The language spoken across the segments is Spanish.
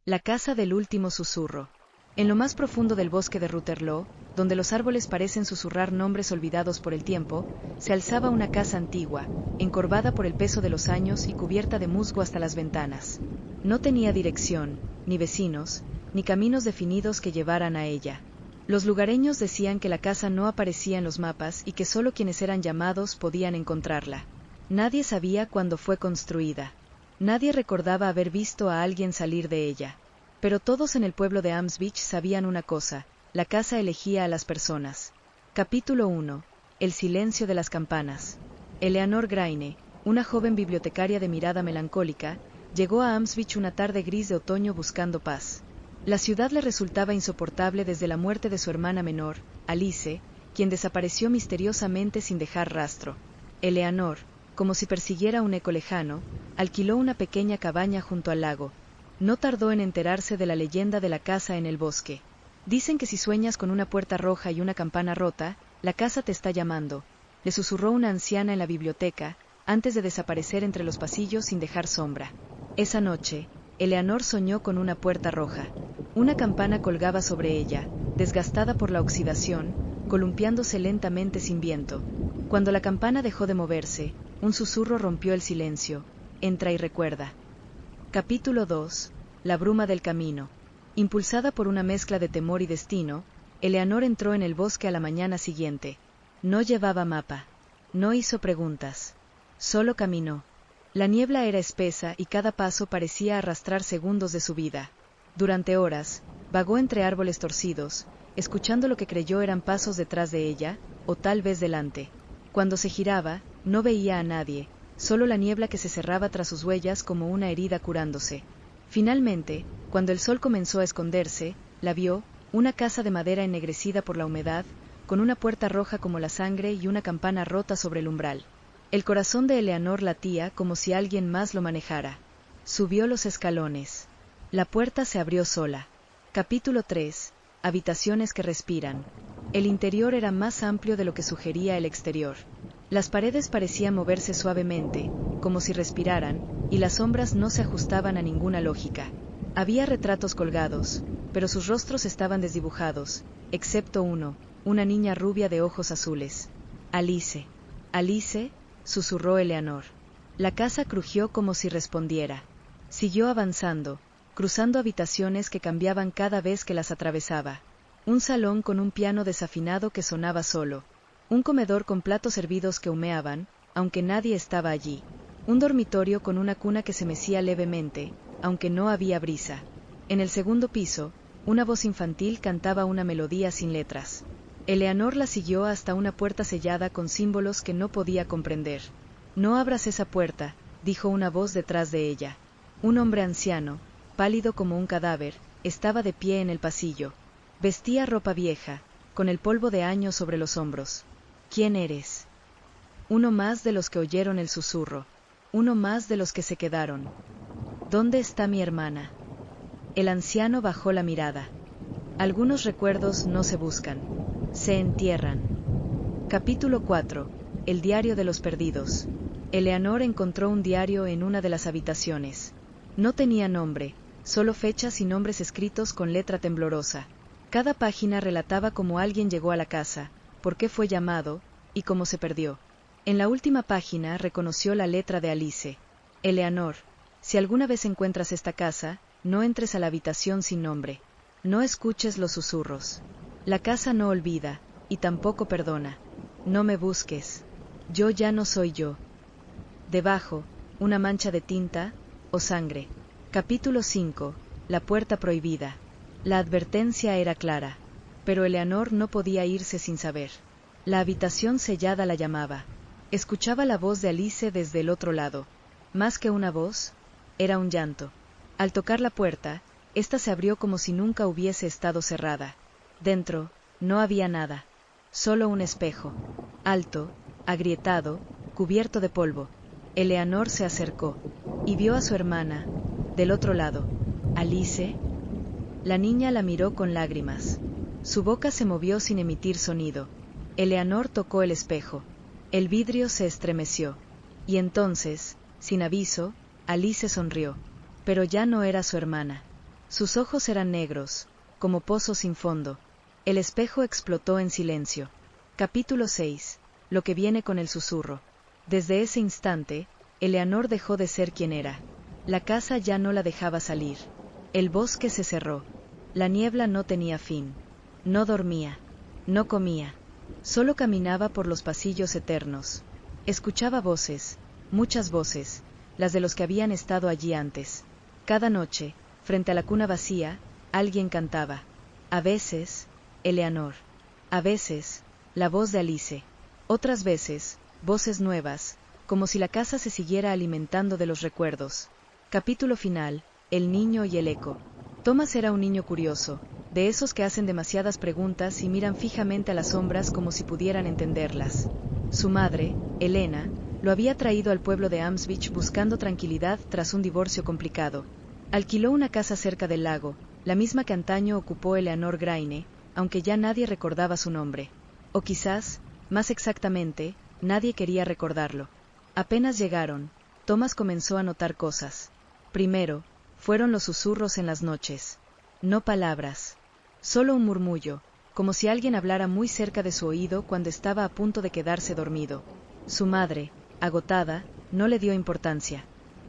La casa del último susurro. En lo más profundo del bosque de Rutherloh, donde los árboles parecen susurrar nombres olvidados por el tiempo, se alzaba una casa antigua, encorvada por el peso de los años y cubierta de musgo hasta las ventanas. No tenía dirección, ni vecinos, ni caminos definidos que llevaran a ella. Los lugareños decían que la casa no aparecía en los mapas y que solo quienes eran llamados podían encontrarla. Nadie sabía cuándo fue construida. Nadie recordaba haber visto a alguien salir de ella. Pero todos en el pueblo de Amsbach sabían una cosa: la casa elegía a las personas. Capítulo 1. El silencio de las campanas. Eleanor Graine, una joven bibliotecaria de mirada melancólica, llegó a Amsbach una tarde gris de otoño buscando paz. La ciudad le resultaba insoportable desde la muerte de su hermana menor, Alice, quien desapareció misteriosamente sin dejar rastro. Eleanor, como si persiguiera un eco lejano, alquiló una pequeña cabaña junto al lago. No tardó en enterarse de la leyenda de la casa en el bosque. Dicen que si sueñas con una puerta roja y una campana rota, la casa te está llamando, le susurró una anciana en la biblioteca, antes de desaparecer entre los pasillos sin dejar sombra. Esa noche, Eleanor soñó con una puerta roja. Una campana colgaba sobre ella, desgastada por la oxidación, columpiándose lentamente sin viento. Cuando la campana dejó de moverse, un susurro rompió el silencio: entra y recuerda. Capítulo 2. La bruma del camino. Impulsada por una mezcla de temor y destino, Eleanor entró en el bosque a la mañana siguiente. No llevaba mapa. No hizo preguntas. Solo caminó. La niebla era espesa y cada paso parecía arrastrar segundos de su vida. Durante horas, vagó entre árboles torcidos, escuchando lo que creyó eran pasos detrás de ella, o tal vez delante. Cuando se giraba, no veía a nadie, solo la niebla que se cerraba tras sus huellas como una herida curándose. Finalmente, cuando el sol comenzó a esconderse, la vio, una casa de madera ennegrecida por la humedad, con una puerta roja como la sangre y una campana rota sobre el umbral. El corazón de Eleanor latía como si alguien más lo manejara. Subió los escalones. La puerta se abrió sola. Capítulo 3. Habitaciones que respiran. El interior era más amplio de lo que sugería el exterior. Las paredes parecían moverse suavemente, como si respiraran, y las sombras no se ajustaban a ninguna lógica. Había retratos colgados, pero sus rostros estaban desdibujados, excepto uno, una niña rubia de ojos azules. Alice. Alice, susurró Eleanor. La casa crujió como si respondiera. Siguió avanzando, cruzando habitaciones que cambiaban cada vez que las atravesaba. Un salón con un piano desafinado que sonaba solo. Un comedor con platos servidos que humeaban, aunque nadie estaba allí. Un dormitorio con una cuna que se mecía levemente, aunque no había brisa. En el segundo piso, una voz infantil cantaba una melodía sin letras. Eleanor la siguió hasta una puerta sellada con símbolos que no podía comprender. No abras esa puerta, dijo una voz detrás de ella. Un hombre anciano, pálido como un cadáver, estaba de pie en el pasillo. Vestía ropa vieja, con el polvo de años sobre los hombros. ¿Quién eres? Uno más de los que oyeron el susurro. Uno más de los que se quedaron. ¿Dónde está mi hermana? El anciano bajó la mirada. Algunos recuerdos no se buscan, se entierran. Capítulo 4. El diario de los perdidos. Eleanor encontró un diario en una de las habitaciones. No tenía nombre, solo fechas y nombres escritos con letra temblorosa. Cada página relataba cómo alguien llegó a la casa, por qué fue llamado, y cómo se perdió. En la última página reconoció la letra de Alice. Eleanor, si alguna vez encuentras esta casa, no entres a la habitación sin nombre. No escuches los susurros. La casa no olvida, y tampoco perdona. No me busques. Yo ya no soy yo. Debajo, una mancha de tinta, o sangre. Capítulo 5. La puerta prohibida. La advertencia era clara, pero Eleanor no podía irse sin saber. La habitación sellada la llamaba. Escuchaba la voz de Alice desde el otro lado. Más que una voz, era un llanto. Al tocar la puerta, ésta se abrió como si nunca hubiese estado cerrada. Dentro, no había nada. Solo un espejo. Alto, agrietado, cubierto de polvo. Eleanor se acercó, y vio a su hermana, del otro lado. ¿Alice? La niña la miró con lágrimas. Su boca se movió sin emitir sonido. Eleanor tocó el espejo. El vidrio se estremeció. Y entonces, sin aviso, Alice sonrió. Pero ya no era su hermana. Sus ojos eran negros, como pozos sin fondo. El espejo explotó en silencio. Capítulo 6. Lo que viene con el susurro. Desde ese instante, Eleanor dejó de ser quien era. La casa ya no la dejaba salir. El bosque se cerró. La niebla no tenía fin. No dormía. No comía. Solo caminaba por los pasillos eternos. Escuchaba voces, muchas voces, las de los que habían estado allí antes. Cada noche, frente a la cuna vacía, alguien cantaba. A veces, Eleanor. A veces, la voz de Alice. Otras veces, voces nuevas, como si la casa se siguiera alimentando de los recuerdos. Capítulo final, el niño y el eco. Thomas era un niño curioso, de esos que hacen demasiadas preguntas y miran fijamente a las sombras como si pudieran entenderlas. Su madre, Elena, lo había traído al pueblo de Amsbich buscando tranquilidad tras un divorcio complicado. Alquiló una casa cerca del lago, la misma que antaño ocupó Eleanor Graine, aunque ya nadie recordaba su nombre. O quizás, más exactamente, nadie quería recordarlo. Apenas llegaron, Thomas comenzó a notar cosas. Primero, fueron los susurros en las noches. No palabras. Solo un murmullo, como si alguien hablara muy cerca de su oído cuando estaba a punto de quedarse dormido. Su madre, agotada, no le dio importancia.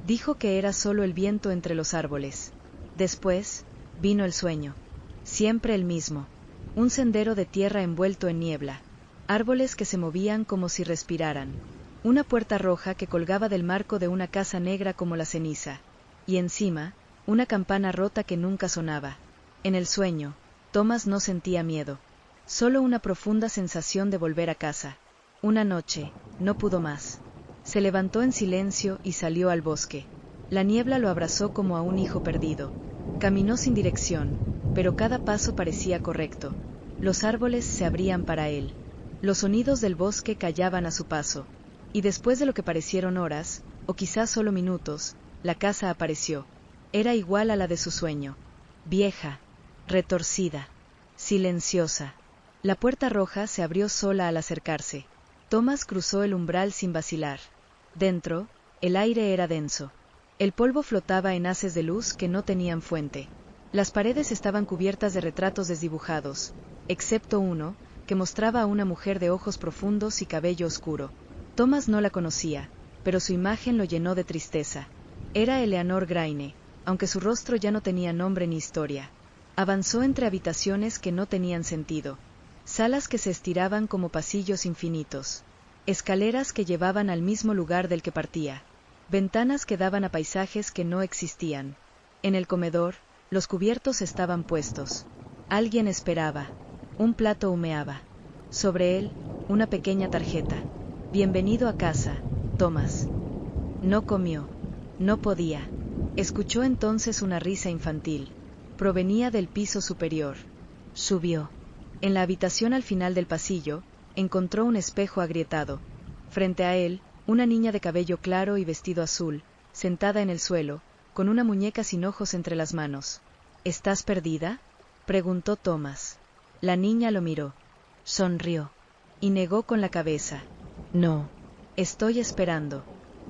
Dijo que era solo el viento entre los árboles. Después, vino el sueño. Siempre el mismo. Un sendero de tierra envuelto en niebla. Árboles que se movían como si respiraran. Una puerta roja que colgaba del marco de una casa negra como la ceniza. Y encima, una campana rota que nunca sonaba. En el sueño, Thomas no sentía miedo. Solo una profunda sensación de volver a casa. Una noche, no pudo más. Se levantó en silencio y salió al bosque. La niebla lo abrazó como a un hijo perdido. Caminó sin dirección, pero cada paso parecía correcto. Los árboles se abrían para él. Los sonidos del bosque callaban a su paso. Y después de lo que parecieron horas, o quizás solo minutos, la casa apareció. Era igual a la de su sueño. Vieja, retorcida, silenciosa. La puerta roja se abrió sola al acercarse. Thomas cruzó el umbral sin vacilar. Dentro, el aire era denso. El polvo flotaba en haces de luz que no tenían fuente. Las paredes estaban cubiertas de retratos desdibujados, excepto uno, que mostraba a una mujer de ojos profundos y cabello oscuro. Thomas no la conocía, pero su imagen lo llenó de tristeza. Era Eleanor Graine, aunque su rostro ya no tenía nombre ni historia. Avanzó entre habitaciones que no tenían sentido. Salas que se estiraban como pasillos infinitos. Escaleras que llevaban al mismo lugar del que partía. Ventanas que daban a paisajes que no existían. En el comedor, los cubiertos estaban puestos. Alguien esperaba. Un plato humeaba. Sobre él, una pequeña tarjeta. Bienvenido a casa, Thomas. No comió. No podía. Escuchó entonces una risa infantil. Provenía del piso superior. Subió. En la habitación al final del pasillo, encontró un espejo agrietado. Frente a él, una niña de cabello claro y vestido azul, sentada en el suelo, con una muñeca sin ojos entre las manos. ¿Estás perdida?, preguntó Thomas. La niña lo miró. Sonrió. Y negó con la cabeza. No. Estoy esperando.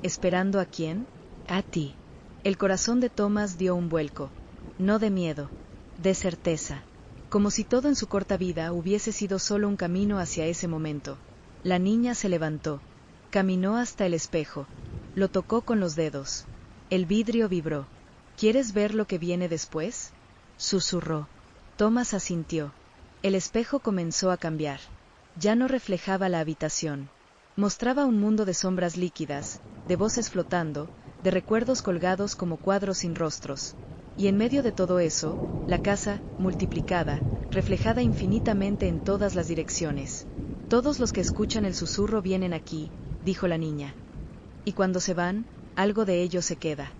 ¿Esperando a quién? A ti. El corazón de Thomas dio un vuelco. No de miedo. De certeza. Como si todo en su corta vida hubiese sido solo un camino hacia ese momento. La niña se levantó. Caminó hasta el espejo. Lo tocó con los dedos. El vidrio vibró. ¿Quieres ver lo que viene después?, susurró. Thomas asintió. El espejo comenzó a cambiar. Ya no reflejaba la habitación. Mostraba un mundo de sombras líquidas, de voces flotando, de recuerdos colgados como cuadros sin rostros. Y en medio de todo eso, la casa, multiplicada, reflejada infinitamente en todas las direcciones. Todos los que escuchan el susurro vienen aquí, dijo la niña. Y cuando se van, algo de ellos se queda.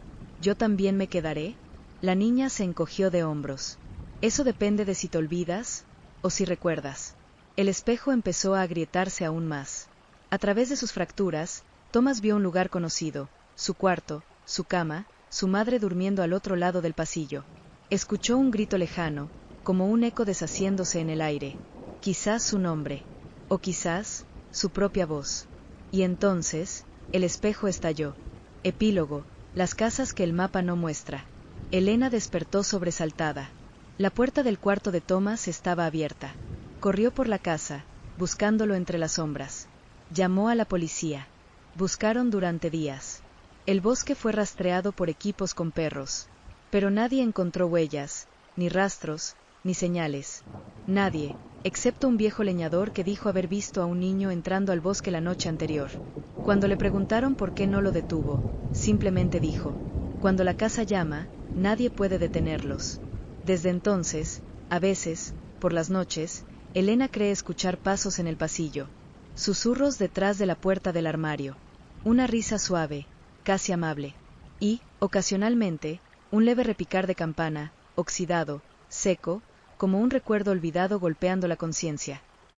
¿Yo también me quedaré? La niña se encogió de hombros. Eso depende de si te olvidas, o si recuerdas. El espejo empezó a agrietarse aún más. A través de sus fracturas, Thomas vio un lugar conocido, su cuarto, su cama, su madre durmiendo al otro lado del pasillo. Escuchó un grito lejano, como un eco deshaciéndose en el aire. Quizás su nombre, o quizás, su propia voz. Y entonces, el espejo estalló. Epílogo, las casas que el mapa no muestra. Elena despertó sobresaltada. La puerta del cuarto de Thomas estaba abierta. Corrió por la casa, buscándolo entre las sombras. Llamó a la policía. Buscaron durante días. El bosque fue rastreado por equipos con perros. Pero nadie encontró huellas, ni rastros, ni señales. Nadie, excepto un viejo leñador que dijo haber visto a un niño entrando al bosque la noche anterior. Cuando le preguntaron por qué no lo detuvo, simplemente dijo: cuando la casa llama, nadie puede detenerlos. Desde entonces, a veces, por las noches, Elena cree escuchar pasos en el pasillo, susurros detrás de la puerta del armario, una risa suave, casi amable, y, ocasionalmente, un leve repicar de campana, oxidado, seco, como un recuerdo olvidado golpeando la conciencia.